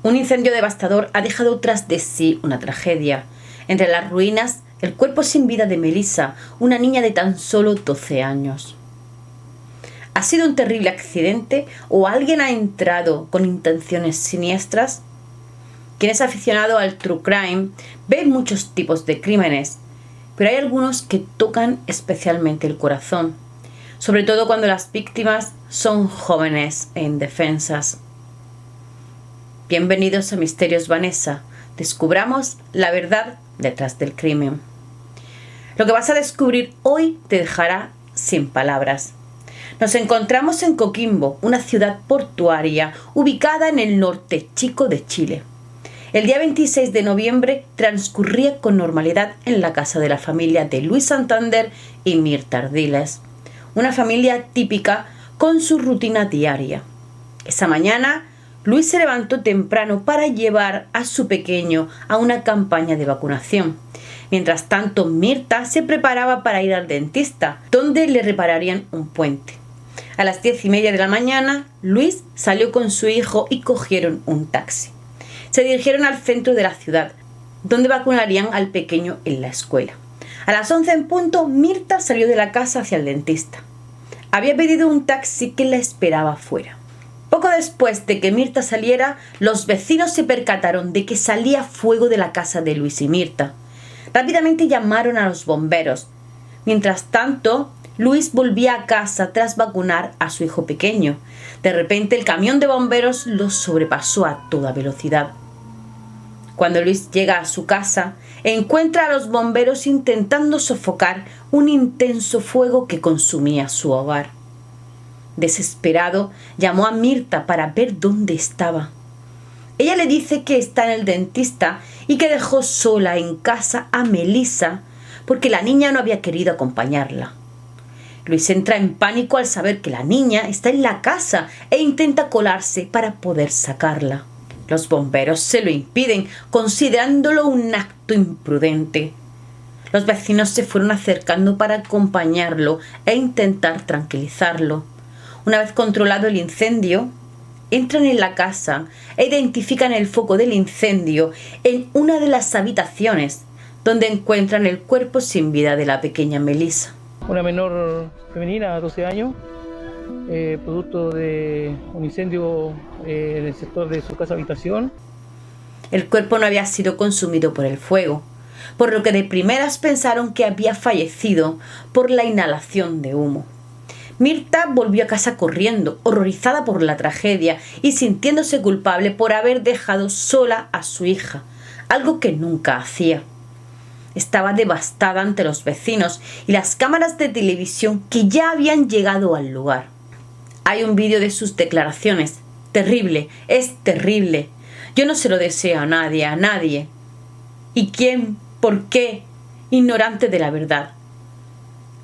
Un incendio devastador ha dejado tras de sí una tragedia. Entre las ruinas, el cuerpo sin vida de Melissa, una niña de tan solo 12 años. ¿Ha sido un terrible accidente o alguien ha entrado con intenciones siniestras? Quien es aficionado al true crime ve muchos tipos de crímenes, pero hay algunos que tocan especialmente el corazón, sobre todo cuando las víctimas son jóvenes e indefensas. Bienvenidos a Misterios Vanessa. Descubramos la verdad detrás del crimen. Lo que vas a descubrir hoy te dejará sin palabras. Nos encontramos en Coquimbo, una ciudad portuaria ubicada en el norte chico de Chile. El día 26 de noviembre transcurría con normalidad en la casa de la familia de Luis Santander y Mirta Ardiles. Una familia típica con su rutina diaria. Esa mañana, Luis se levantó temprano para llevar a su pequeño a una campaña de vacunación. Mientras tanto, Mirta se preparaba para ir al dentista, donde le repararían un puente. A las 10:30 de la mañana, Luis salió con su hijo y cogieron un taxi. Se dirigieron al centro de la ciudad, donde vacunarían al pequeño en la escuela. A las 11 en punto, Mirta salió de la casa hacia el dentista. Había pedido un taxi que la esperaba afuera. Poco después de que Mirta saliera, los vecinos se percataron de que salía fuego de la casa de Luis y Mirta. Rápidamente llamaron a los bomberos. Mientras tanto, Luis volvía a casa tras vacunar a su hijo pequeño. De repente, el camión de bomberos los sobrepasó a toda velocidad. Cuando Luis llega a su casa, encuentra a los bomberos intentando sofocar un intenso fuego que consumía su hogar. Desesperado, llamó a Mirta para ver dónde estaba. Ella le dice que está en el dentista y que dejó sola en casa a Melissa porque la niña no había querido acompañarla. Luis entra en pánico al saber que la niña está en la casa e intenta colarse para poder sacarla. Los bomberos se lo impiden, considerándolo un acto imprudente. Los vecinos se fueron acercando para acompañarlo e intentar tranquilizarlo. Una vez controlado el incendio, entran en la casa e identifican el foco del incendio en una de las habitaciones, donde encuentran el cuerpo sin vida de la pequeña Melissa. Una menor femenina, 12 años, producto de un incendio en el sector de su casa habitación. El cuerpo no había sido consumido por el fuego, por lo que de primeras pensaron que había fallecido por la inhalación de humo. Mirta volvió a casa corriendo, horrorizada por la tragedia y sintiéndose culpable por haber dejado sola a su hija, algo que nunca hacía. Estaba devastada ante los vecinos y las cámaras de televisión que ya habían llegado al lugar. Hay un vídeo de sus declaraciones. Terrible, es terrible. Yo no se lo deseo a nadie. ¿Y quién? ¿Por qué? Ignorante de la verdad.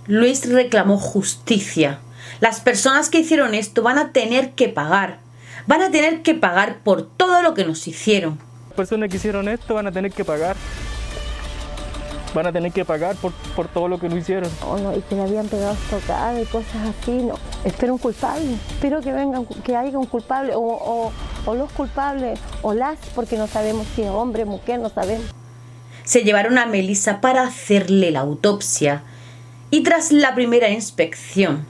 Luis reclamó justicia. Las personas que hicieron esto van a tener que pagar. Van a tener que pagar por todo lo que nos hicieron. Las personas que hicieron esto van a tener que pagar. Van a tener que pagar por todo lo que nos hicieron. Oh, no, y que le habían pegado estocadas y cosas así, no. Espero un culpable. Espero que vengan, que haya un culpable o los culpables o las, porque no sabemos si es hombre, mujer, no sabemos. Se llevaron a Melissa para hacerle la autopsia y tras la primera inspección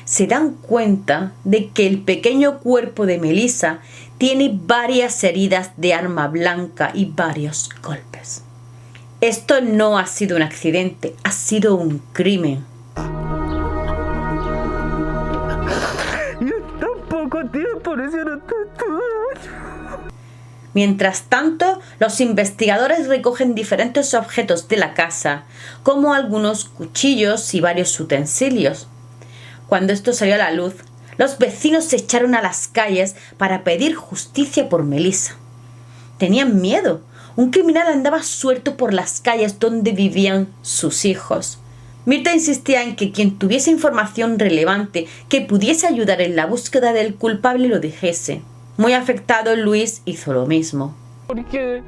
se dan cuenta de que el pequeño cuerpo de Melissa tiene varias heridas de arma blanca y varios golpes. Esto no ha sido un accidente, ha sido un crimen. Y en tan poco tiempo le hicieron tanto. Mientras tanto, los investigadores recogen diferentes objetos de la casa, como algunos cuchillos y varios utensilios. Cuando esto salió a la luz, los vecinos se echaron a las calles para pedir justicia por Melissa. Tenían miedo. Un criminal andaba suelto por las calles donde vivían sus hijos. Mirta insistía en que quien tuviese información relevante que pudiese ayudar en la búsqueda del culpable lo dijese. Muy afectado, Luis hizo lo mismo. Porque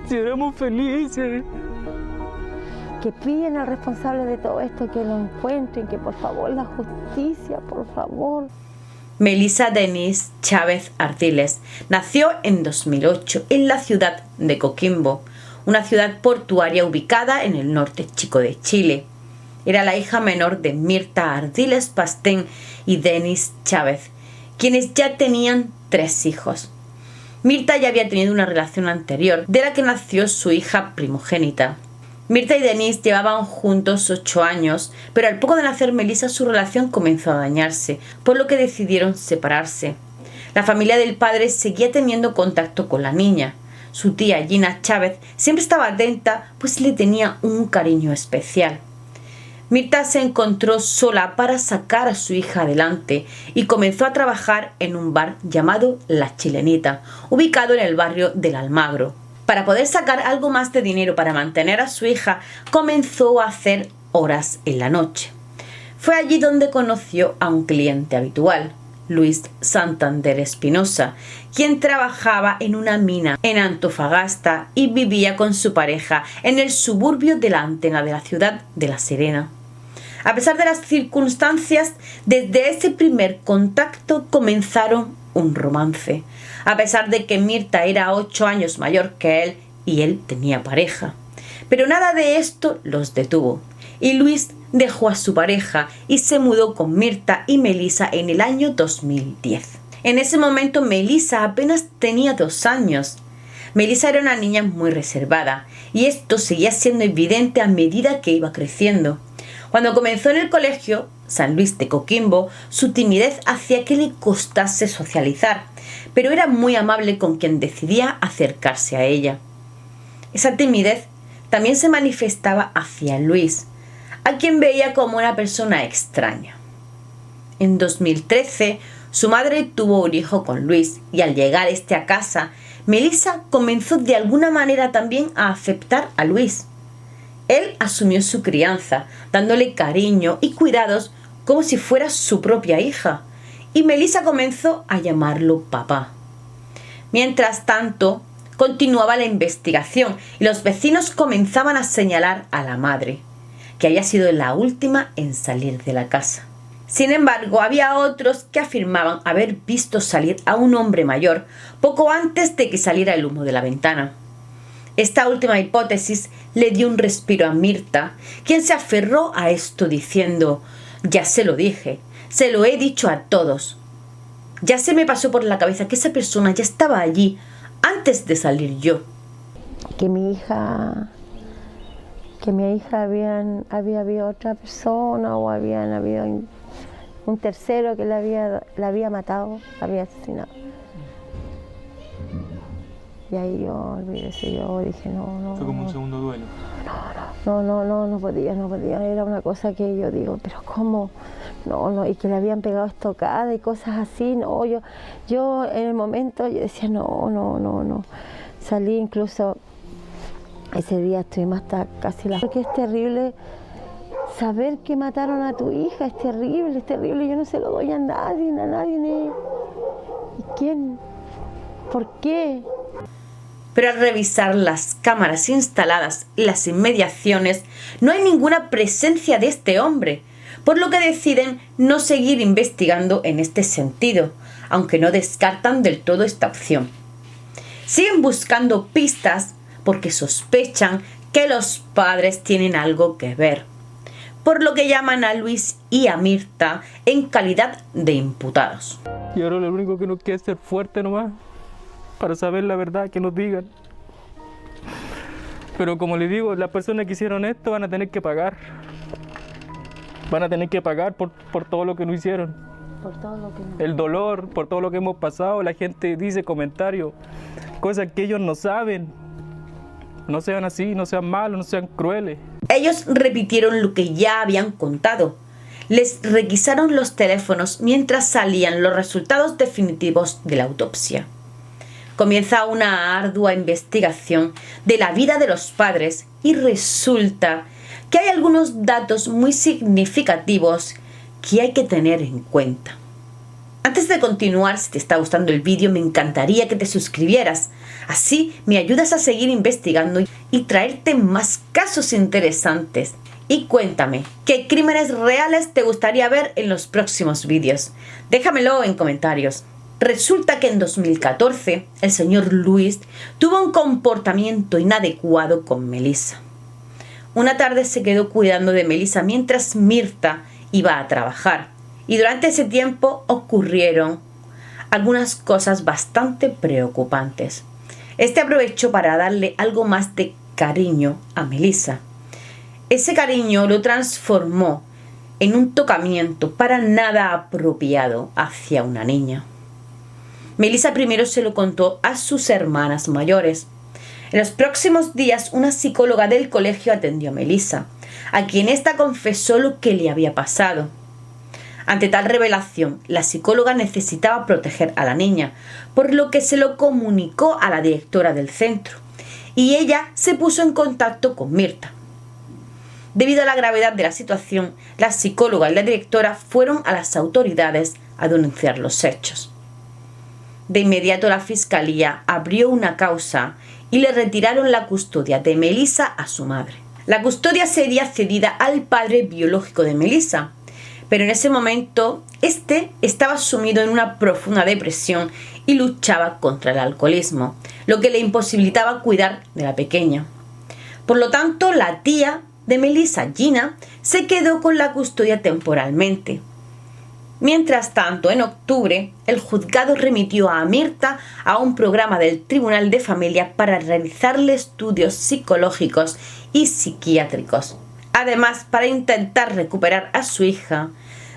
si éramos felices. Que piden al responsable de todo esto, que lo encuentren, que por favor la justicia, por favor. Melissa Denise Chávez Ardiles nació en 2008 en la ciudad de Coquimbo, una ciudad portuaria ubicada en el norte chico de Chile. Era la hija menor de Mirta Ardiles Pastén y Denise Chávez, quienes ya tenían 3 hijos. Mirta ya había tenido una relación anterior, de la que nació su hija primogénita. Mirta y Denise llevaban juntos 8 años, pero al poco de nacer Melissa su relación comenzó a dañarse, por lo que decidieron separarse. La familia del padre seguía teniendo contacto con la niña. Su tía Gina Chávez siempre estaba atenta, pues le tenía un cariño especial. Mirta se encontró sola para sacar a su hija adelante y comenzó a trabajar en un bar llamado La Chilenita, ubicado en el barrio del Almagro. Para poder sacar algo más de dinero para mantener a su hija, comenzó a hacer horas en la noche. Fue allí donde conoció a un cliente habitual, Luis Santander Espinosa, quien trabajaba en una mina en Antofagasta y vivía con su pareja en el suburbio de la Antena de la ciudad de La Serena. A pesar de las circunstancias, desde ese primer contacto comenzaron un romance, a pesar de que Mirta era 8 años mayor que él y él tenía pareja. Pero nada de esto los detuvo, y Luis dejó a su pareja y se mudó con Mirta y Melissa en el año 2010. En ese momento Melissa apenas tenía 2 años. Melissa era una niña muy reservada, y esto seguía siendo evidente a medida que iba creciendo. Cuando comenzó en el colegio San Luis de Coquimbo, su timidez hacía que le costase socializar, pero era muy amable con quien decidía acercarse a ella. Esa timidez también se manifestaba hacia Luis, a quien veía como una persona extraña. En 2013, su madre tuvo un hijo con Luis y al llegar este a casa, Melissa comenzó de alguna manera también a aceptar a Luis. Él asumió su crianza, dándole cariño y cuidados como si fuera su propia hija, y Melissa comenzó a llamarlo papá. Mientras tanto, continuaba la investigación y los vecinos comenzaban a señalar a la madre, que había sido la última en salir de la casa. Sin embargo, había otros que afirmaban haber visto salir a un hombre mayor poco antes de que saliera el humo de la ventana. Esta última hipótesis le dio un respiro a Mirta, quien se aferró a esto diciendo: «Ya se lo dije, se lo he dicho a todos. Ya se me pasó por la cabeza que esa persona ya estaba allí antes de salir yo». Que mi hija había habido otra persona o habían habido un tercero que la había matado, la había asesinado. Y ahí yo dije, no. Fue como un segundo duelo. No podía. Era una cosa que yo digo, pero ¿cómo? No, y que le habían pegado estocada y cosas así. No, yo en el momento yo decía, no. Salí incluso, ese día estuvimos hasta casi porque es terrible saber que mataron a tu hija, es terrible. Yo no se lo doy a nadie. ¿Y quién? ¿Por qué? Pero al revisar las cámaras instaladas en las inmediaciones, no hay ninguna presencia de este hombre, por lo que deciden no seguir investigando en este sentido, aunque no descartan del todo esta opción. Siguen buscando pistas porque sospechan que los padres tienen algo que ver, por lo que llaman a Luis y a Mirta en calidad de imputados. Y ahora lo único que nos queda es ser fuerte nomás, para saber la verdad, que nos digan. Pero como les digo, las personas que hicieron esto van a tener que pagar. Van a tener que pagar por todo lo que nos hicieron. Por todo lo que El dolor, por todo lo que hemos pasado. La gente dice comentarios, cosas que ellos no saben. No sean así, no sean malos, no sean crueles. Ellos repitieron lo que ya habían contado. Les requisaron los teléfonos mientras salían los resultados definitivos de la autopsia. Comienza una ardua investigación de la vida de los padres y resulta que hay algunos datos muy significativos que hay que tener en cuenta. Antes de continuar, si te está gustando el vídeo, me encantaría que te suscribieras. Así me ayudas a seguir investigando y traerte más casos interesantes Y cuéntame, ¿qué crímenes reales te gustaría ver en los próximos vídeos? Déjamelo en comentarios. Resulta que en 2014 el señor Luis tuvo un comportamiento inadecuado con Melissa. Una tarde se quedó cuidando de Melissa mientras Mirta iba a trabajar. Y durante ese tiempo ocurrieron algunas cosas bastante preocupantes. Este aprovechó para darle algo más de cariño a Melissa. Ese cariño lo transformó en un tocamiento para nada apropiado hacia una niña. Melissa primero se lo contó a sus hermanas mayores. En los próximos días, una psicóloga del colegio atendió a Melissa, a quien ésta confesó lo que le había pasado. Ante tal revelación, la psicóloga necesitaba proteger a la niña, por lo que se lo comunicó a la directora del centro, y ella se puso en contacto con Mirta. Debido a la gravedad de la situación, la psicóloga y la directora fueron a las autoridades a denunciar los hechos. De inmediato la fiscalía abrió una causa y le retiraron la custodia de Melissa a su madre. La custodia sería cedida al padre biológico de Melissa, pero en ese momento este estaba sumido en una profunda depresión y luchaba contra el alcoholismo, lo que le imposibilitaba cuidar de la pequeña. Por lo tanto, la tía de Melissa, Gina, se quedó con la custodia temporalmente. Mientras tanto, en octubre, el juzgado remitió a Mirta a un programa del Tribunal de Familia para realizarle estudios psicológicos y psiquiátricos. Además, para intentar recuperar a su hija,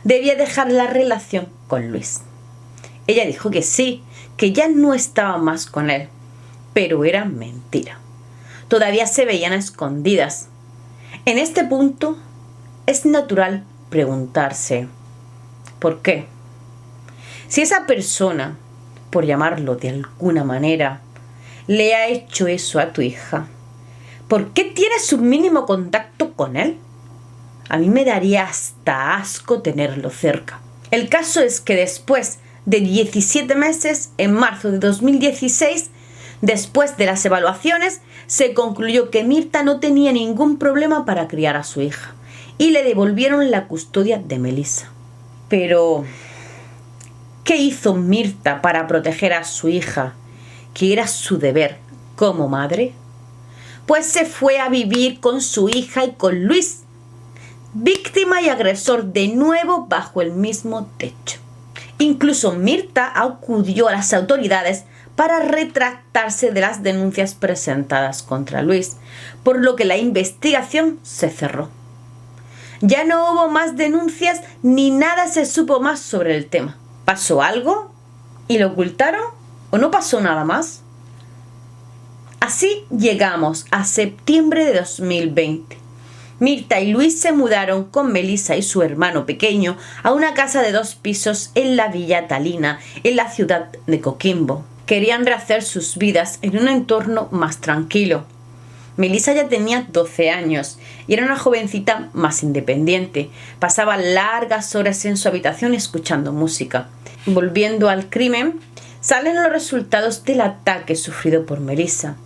debía dejar la relación con Luis. Ella dijo que sí, que ya no estaba más con él, pero era mentira. Todavía se veían a escondidas. En este punto, es natural preguntarse, ¿por qué? Si esa persona, por llamarlo de alguna manera, le ha hecho eso a tu hija, ¿por qué tienes un mínimo contacto con él? A mí me daría hasta asco tenerlo cerca. El caso es que después de 17 meses, en marzo de 2016, después de las evaluaciones, se concluyó que Mirta no tenía ningún problema para criar a su hija y le devolvieron la custodia de Melissa. Pero, ¿qué hizo Mirta para proteger a su hija, que era su deber como madre? Pues se fue a vivir con su hija y con Luis, víctima y agresor de nuevo bajo el mismo techo. Incluso Mirta acudió a las autoridades para retractarse de las denuncias presentadas contra Luis, por lo que la investigación se cerró. Ya no hubo más denuncias ni nada se supo más sobre el tema. ¿Pasó algo? ¿Y lo ocultaron? ¿O no pasó nada más? Así llegamos a septiembre de 2020. Mirta y Luis se mudaron con Melissa y su hermano pequeño a una casa de 2 pisos en la Villa Talina, en la ciudad de Coquimbo. Querían rehacer sus vidas en un entorno más tranquilo. Melissa ya tenía 12 años y era una jovencita más independiente. Pasaba largas horas en su habitación escuchando música. Volviendo al crimen, salen los resultados del ataque sufrido por Melissa.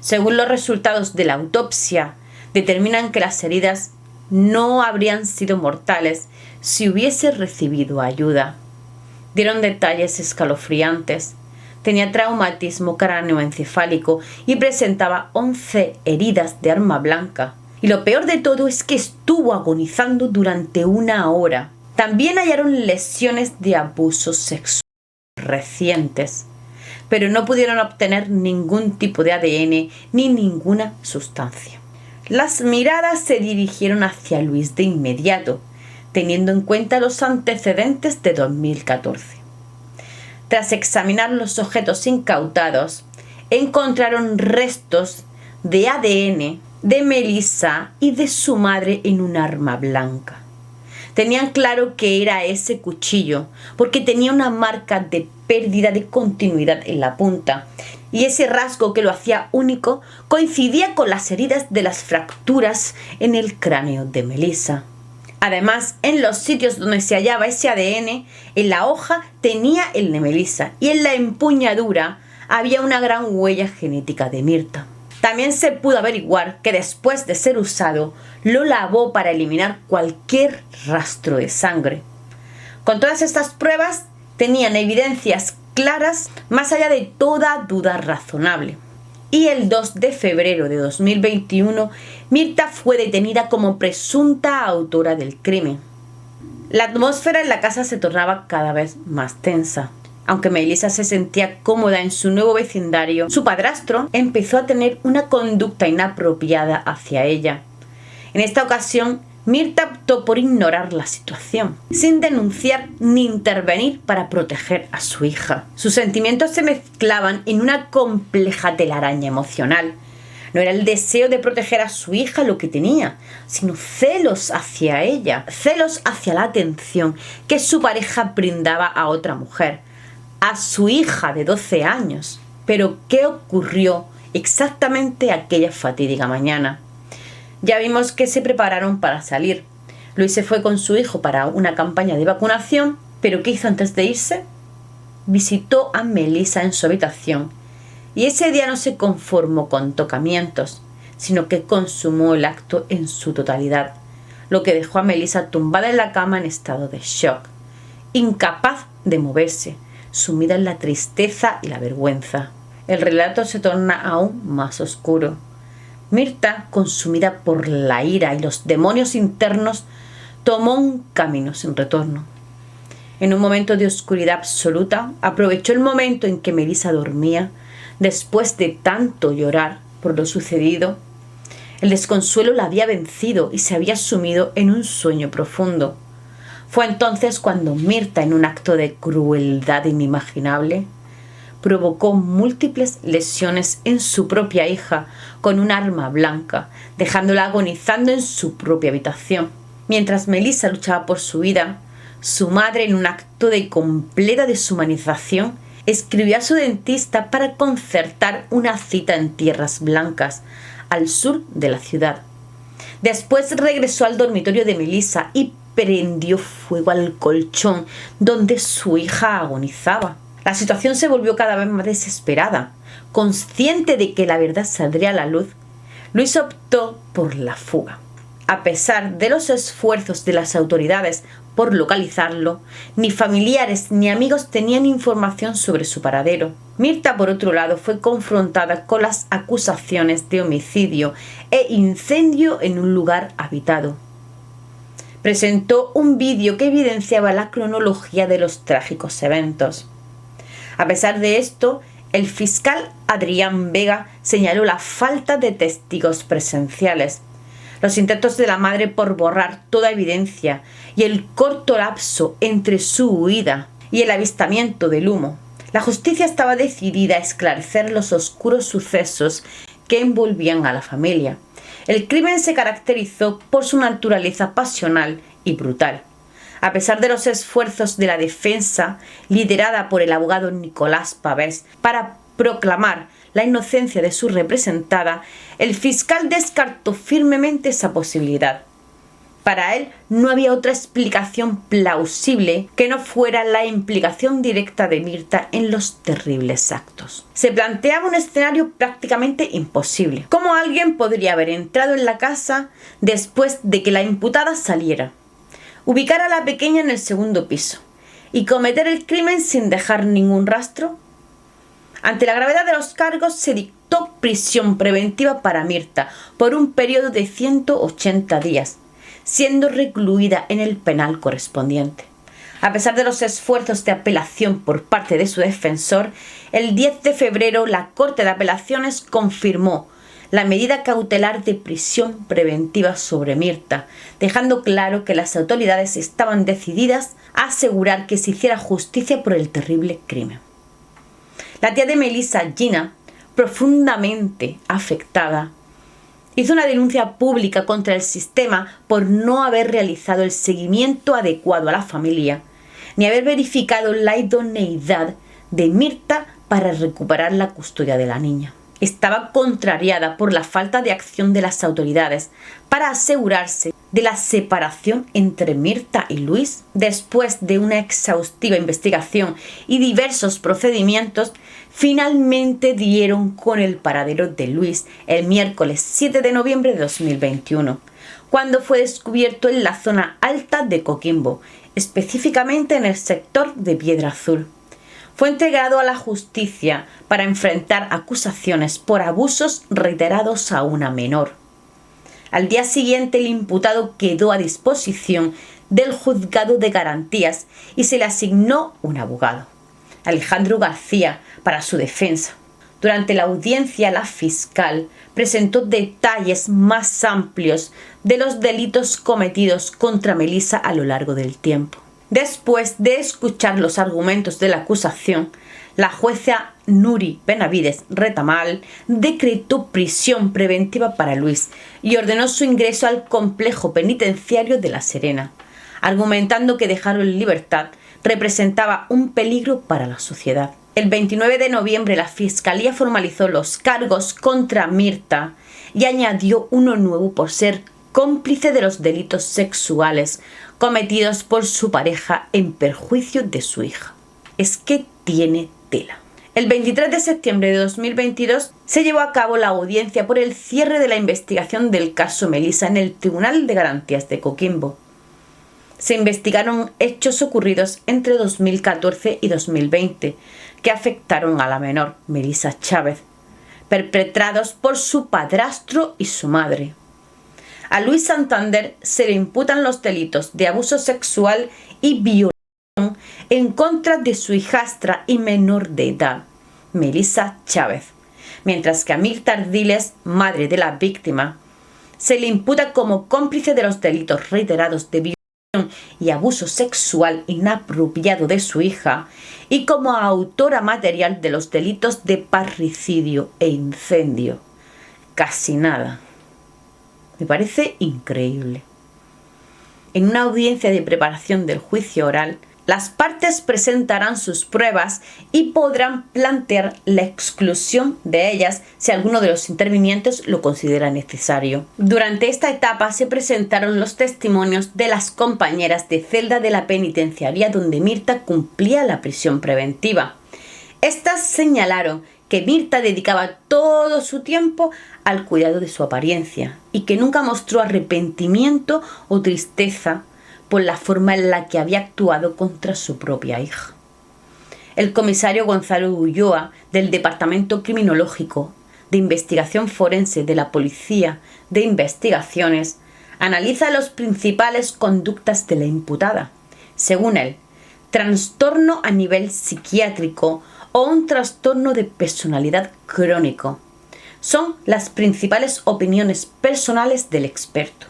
Según los resultados de la autopsia, determinan que las heridas no habrían sido mortales si hubiese recibido ayuda. Dieron detalles escalofriantes. Tenía traumatismo cráneoencefálico y presentaba 11 heridas de arma blanca. Y lo peor de todo es que estuvo agonizando durante 1 hora. También hallaron lesiones de abusos sexuales recientes, pero no pudieron obtener ningún tipo de ADN ni ninguna sustancia. Las miradas se dirigieron hacia Luis de inmediato, teniendo en cuenta los antecedentes de 2014. Tras examinar los objetos incautados, encontraron restos de ADN de Melissa y de su madre en un arma blanca. Tenían claro que era ese cuchillo porque tenía una marca de pérdida de continuidad en la punta, y ese rasgo que lo hacía único coincidía con las heridas de las fracturas en el cráneo de Melissa. Además, en los sitios donde se hallaba ese ADN, en la hoja tenía el de Melissa y en la empuñadura había una gran huella genética de Mirta. También se pudo averiguar que después de ser usado, lo lavó para eliminar cualquier rastro de sangre. Con todas estas pruebas, tenían evidencias claras más allá de toda duda razonable. Y el 2 de febrero de 2021, Mirta fue detenida como presunta autora del crimen. La atmósfera en la casa se tornaba cada vez más tensa. Aunque Melissa se sentía cómoda en su nuevo vecindario, su padrastro empezó a tener una conducta inapropiada hacia ella. En esta ocasión, Mirta optó por ignorar la situación, sin denunciar ni intervenir para proteger a su hija. Sus sentimientos se mezclaban en una compleja telaraña emocional. No era el deseo de proteger a su hija lo que tenía, sino celos hacia ella, celos hacia la atención que su pareja brindaba a otra mujer, a su hija de 12 años. Pero, ¿qué ocurrió exactamente aquella fatídica mañana? Ya vimos que se prepararon para salir. Luis se fue con su hijo para una campaña de vacunación, pero ¿qué hizo antes de irse? Visitó a Melissa en su habitación, y ese día no se conformó con tocamientos, sino que consumó el acto en su totalidad, lo que dejó a Melissa tumbada en la cama en estado de shock, incapaz de moverse, sumida en la tristeza y la vergüenza. El relato se torna aún más oscuro. Mirta, consumida por la ira y los demonios internos, tomó un camino sin retorno. En un momento de oscuridad absoluta, aprovechó el momento en que Melissa dormía, después de tanto llorar por lo sucedido. El desconsuelo la había vencido y se había sumido en un sueño profundo. Fue entonces cuando Mirta, en un acto de crueldad inimaginable, provocó múltiples lesiones en su propia hija con un arma blanca, dejándola agonizando en su propia habitación. Mientras Melissa luchaba por su vida, su madre, en un acto de completa deshumanización, escribió a su dentista para concertar una cita en Tierras Blancas, al sur de la ciudad. Después regresó al dormitorio de Melissa y prendió fuego al colchón donde su hija agonizaba. La situación se volvió cada vez más desesperada. Consciente de que la verdad saldría a la luz, Luis optó por la fuga. A pesar de los esfuerzos de las autoridades por localizarlo, ni familiares ni amigos tenían información sobre su paradero. Mirta, por otro lado, fue confrontada con las acusaciones de homicidio e incendio en un lugar habitado. Presentó un vídeo que evidenciaba la cronología de los trágicos eventos. A pesar de esto, el fiscal Adrián Vega señaló la falta de testigos presenciales, los intentos de la madre por borrar toda evidencia y el corto lapso entre su huida y el avistamiento del humo. La justicia estaba decidida a esclarecer los oscuros sucesos que envolvían a la familia. El crimen se caracterizó por su naturaleza pasional y brutal. A pesar de los esfuerzos de la defensa, liderada por el abogado Nicolás Pavés, para proclamar la inocencia de su representada, el fiscal descartó firmemente esa posibilidad. Para él no había otra explicación plausible que no fuera la implicación directa de Mirta en los terribles actos. Se planteaba un escenario prácticamente imposible. ¿Cómo alguien podría haber entrado en la casa después de que la imputada saliera, ubicar a la pequeña en el segundo piso y cometer el crimen sin dejar ningún rastro? Ante la gravedad de los cargos, se dictó prisión preventiva para Mirta por un periodo de 180 días, siendo recluida en el penal correspondiente. A pesar de los esfuerzos de apelación por parte de su defensor, el 10 de febrero la Corte de Apelaciones confirmó la medida cautelar de prisión preventiva sobre Mirta, dejando claro que las autoridades estaban decididas a asegurar que se hiciera justicia por el terrible crimen. La tía de Melissa, Gina, profundamente afectada, hizo una denuncia pública contra el sistema por no haber realizado el seguimiento adecuado a la familia, ni haber verificado la idoneidad de Mirta para recuperar la custodia de la niña. Estaba contrariada por la falta de acción de las autoridades para asegurarse de la separación entre Mirta y Luis, después de una exhaustiva investigación y diversos procedimientos, finalmente dieron con el paradero de Luis el miércoles 7 de noviembre de 2021, cuando fue descubierto en la zona alta de Coquimbo, específicamente en el sector de Piedra Azul. Fue entregado a la justicia para enfrentar acusaciones por abusos reiterados a una menor. Al día siguiente, el imputado quedó a disposición del juzgado de garantías y se le asignó un abogado, Alejandro García, para su defensa. Durante la audiencia, la fiscal presentó detalles más amplios de los delitos cometidos contra Melissa a lo largo del tiempo. Después de escuchar los argumentos de la acusación, la jueza Nuri Benavides Retamal decretó prisión preventiva para Luis y ordenó su ingreso al complejo penitenciario de La Serena, argumentando que dejarlo en libertad representaba un peligro para la sociedad. El 29 de noviembre la Fiscalía formalizó los cargos contra Mirta y añadió uno nuevo por ser cómplice de los delitos sexuales cometidos por su pareja en perjuicio de su hija. Es que tiene tela. El 23 de septiembre de 2022 se llevó a cabo la audiencia por el cierre de la investigación del caso Melissa en el Tribunal de Garantías de Coquimbo. Se investigaron hechos ocurridos entre 2014 y 2020 que afectaron a la menor, Melissa Chávez, perpetrados por su padrastro y su madre. A Luis Santander se le imputan los delitos de abuso sexual y violación en contra de su hijastra y menor de edad, Melissa Chávez, mientras que a Mirta Ardiles, madre de la víctima, se le imputa como cómplice de los delitos reiterados de violación y abuso sexual inapropiado de su hija y como autora material de los delitos de parricidio e incendio. Casi nada. Me parece increíble. En una audiencia de preparación del juicio oral, las partes presentarán sus pruebas y podrán plantear la exclusión de ellas si alguno de los intervinientes lo considera necesario. Durante esta etapa se presentaron los testimonios de las compañeras de celda de la penitenciaría donde Mirta cumplía la prisión preventiva. Estas señalaron que Mirta dedicaba todo su tiempo al cuidado de su apariencia y que nunca mostró arrepentimiento o tristeza por la forma en la que había actuado contra su propia hija. El comisario Gonzalo Ulloa, del Departamento Criminológico de Investigación Forense de la Policía de Investigaciones, analiza las principales conductas de la imputada. Según él, trastorno a nivel psiquiátrico o un trastorno de personalidad crónico son las principales opiniones personales del experto.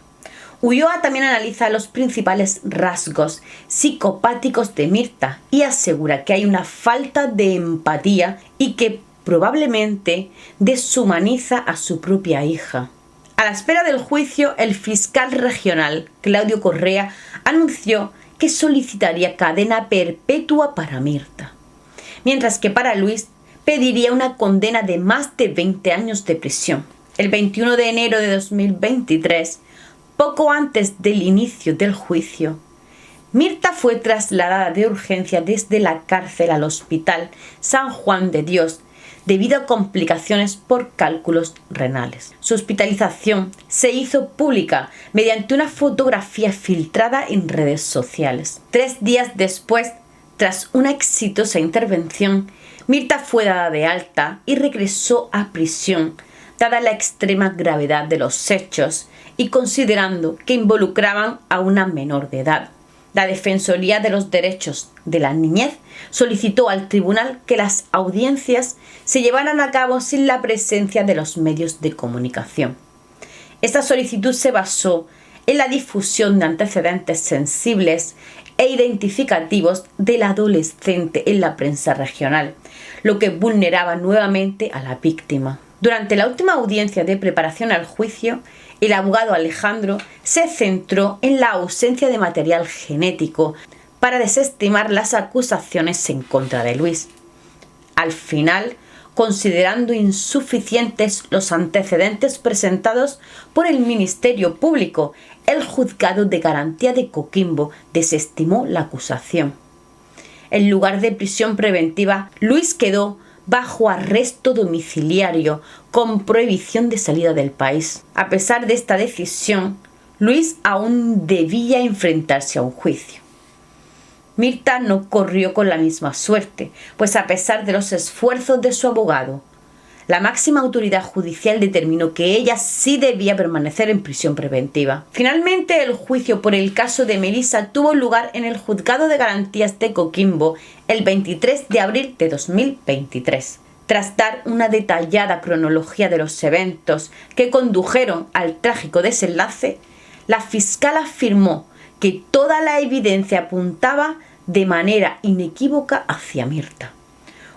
Ulloa también analiza los principales rasgos psicopáticos de Mirta y asegura que hay una falta de empatía y que probablemente deshumaniza a su propia hija. A la espera del juicio, el fiscal regional, Claudio Correa, anunció que solicitaría cadena perpetua para Mirta, mientras que para Luis pediría una condena de más de 20 años de prisión. El 21 de enero de 2023, poco antes del inicio del juicio, Mirta fue trasladada de urgencia desde la cárcel al Hospital San Juan de Dios debido a complicaciones por cálculos renales. Su hospitalización se hizo pública mediante una fotografía filtrada en redes sociales. 3 días después, tras una exitosa intervención, Mirta fue dada de alta y regresó a prisión, dada la extrema gravedad de los hechos y considerando que involucraban a una menor de edad. La Defensoría de los Derechos de la Niñez solicitó al tribunal que las audiencias se llevaran a cabo sin la presencia de los medios de comunicación. Esta solicitud se basó en la difusión de antecedentes sensibles e identificativos del adolescente en la prensa regional, lo que vulneraba nuevamente a la víctima. Durante la última audiencia de preparación al juicio, el abogado Alejandro se centró en la ausencia de material genético para desestimar las acusaciones en contra de Luis. Al final, considerando insuficientes los antecedentes presentados por el Ministerio Público el Juzgado de Garantía de Coquimbo desestimó la acusación. En lugar de prisión preventiva, Luis quedó bajo arresto domiciliario con prohibición de salida del país. A pesar de esta decisión, Luis aún debía enfrentarse a un juicio. Mirta no corrió con la misma suerte, pues a pesar de los esfuerzos de su abogado, la máxima autoridad judicial determinó que ella sí debía permanecer en prisión preventiva. Finalmente, el juicio por el caso de Melissa tuvo lugar en el Juzgado de Garantías de Coquimbo el 23 de abril de 2023. Tras dar una detallada cronología de los eventos que condujeron al trágico desenlace, la fiscal afirmó que toda la evidencia apuntaba de manera inequívoca hacia Mirta,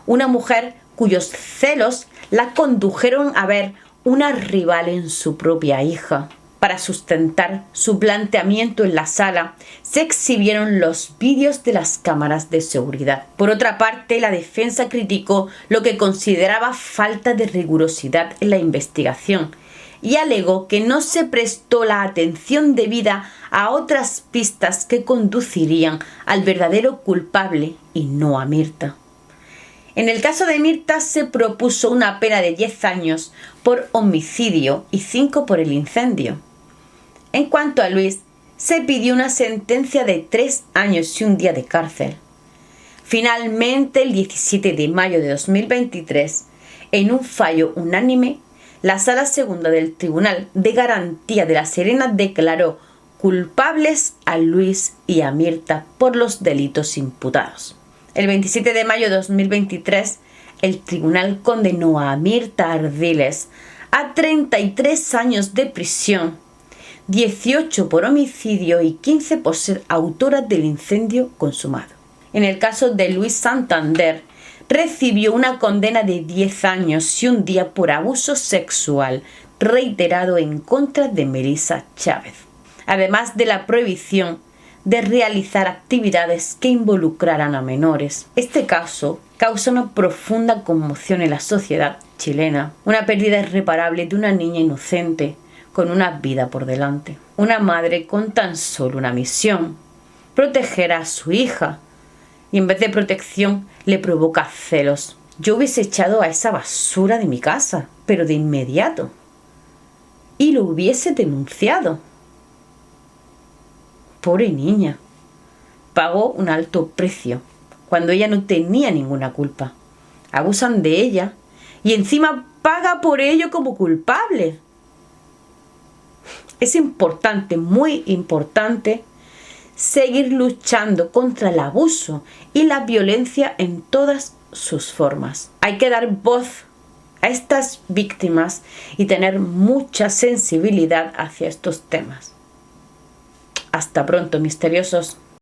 una mujer cuyos celos la condujeron a ver una rival en su propia hija. Para sustentar su planteamiento en la sala, se exhibieron los vídeos de las cámaras de seguridad. Por otra parte, la defensa criticó lo que consideraba falta de rigurosidad en la investigación y alegó que no se prestó la atención debida a otras pistas que conducirían al verdadero culpable y no a Mirta. En el caso de Mirta se propuso una pena de 10 años por homicidio y 5 por el incendio. En cuanto a Luis, se pidió una sentencia de 3 años y 1 día de cárcel. Finalmente, el 17 de mayo de 2023, en un fallo unánime, la Sala Segunda del Tribunal de Garantía de La Serena declaró culpables a Luis y a Mirta por los delitos imputados. El 27 de mayo de 2023, el tribunal condenó a Mirta Ardiles a 33 años de prisión, 18 por homicidio y 15 por ser autora del incendio consumado. En el caso de Luis Santander, recibió una condena de 10 años y 1 día por abuso sexual reiterado en contra de Melissa Chávez, además de la prohibición de realizar actividades que involucraran a menores. Este caso causa una profunda conmoción en la sociedad chilena, una pérdida irreparable de una niña inocente con una vida por delante. Una madre con tan solo una misión: proteger a su hija, y en vez de protección le provoca celos. Yo hubiese echado a esa basura de mi casa, pero de inmediato, y lo hubiese denunciado. Pobre niña, pagó un alto precio cuando ella no tenía ninguna culpa. Abusan de ella y encima paga por ello como culpable. Es importante, muy importante, seguir luchando contra el abuso y la violencia en todas sus formas. Hay que dar voz a estas víctimas y tener mucha sensibilidad hacia estos temas. Hasta pronto, misteriosos.